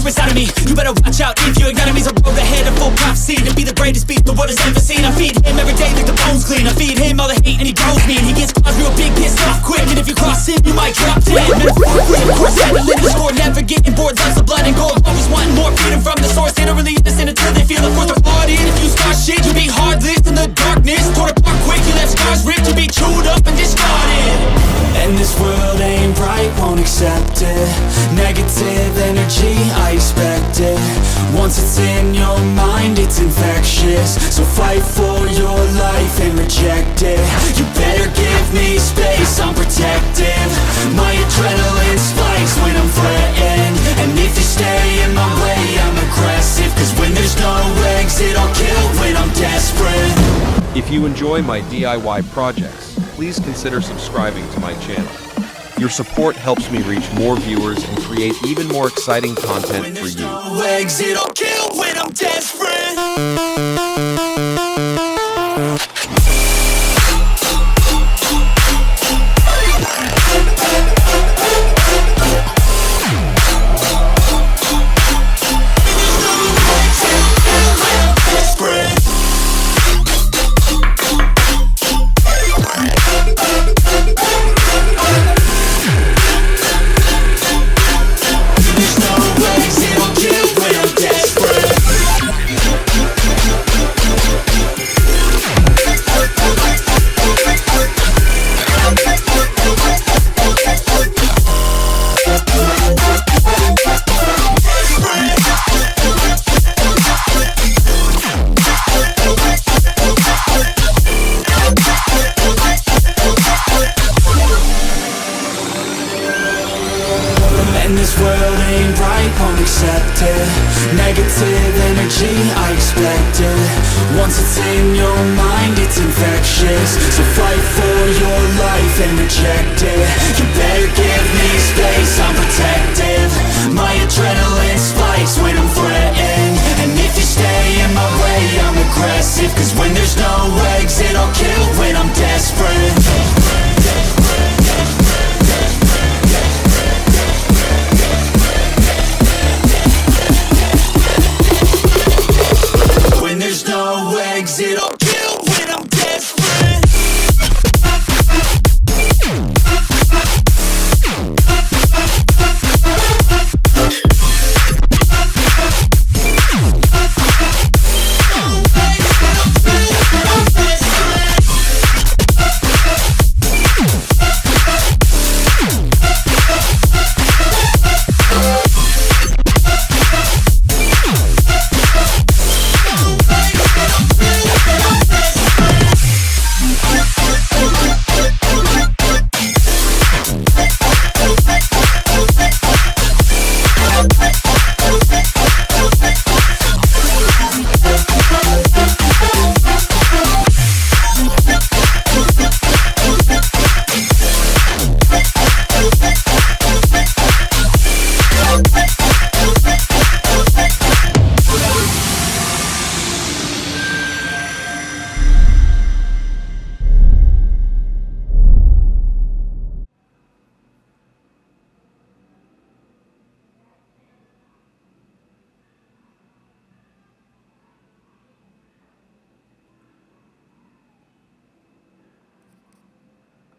inside of me. You better watch out if your enemy's a road ahead of full prophecy. To be the greatest beast the world has ever seen. I feed him every day like the bones clean. I feed him all the hate and he grows me. And he gets cause real big, pissed off quick. And if you cross him, you might drop dead. Metaphorically, of course, settling the score. Never getting bored, loves of blood and gore. Always wanting more, freedom from the source. They don't really understand until they feel it. Forced apart in. If you start shit, you be heartless in the darkness. Torn apart quick, you left scars ripped. You be chewed up and discarded. And this world ain't right, won't accept it. Negative energy, I expect it. Once it's in your mind, it's infectious. So fight for your life and reject it. You better give me space, I'm protective. My adrenaline spikes when I'm threatened. And if you stay in my way, I'm aggressive. Cause when there's no exit, I'll kill when I'm desperate. If you enjoy my DIY projects, please consider subscribing to my channel. Your support helps me reach more viewers and create even more exciting content for you. No exit, I'll kill when I'm desperate. And this world ain't right, won't accept it. Negative energy, I expect it. Once it's in your mind, it's infectious. So fight for your life and reject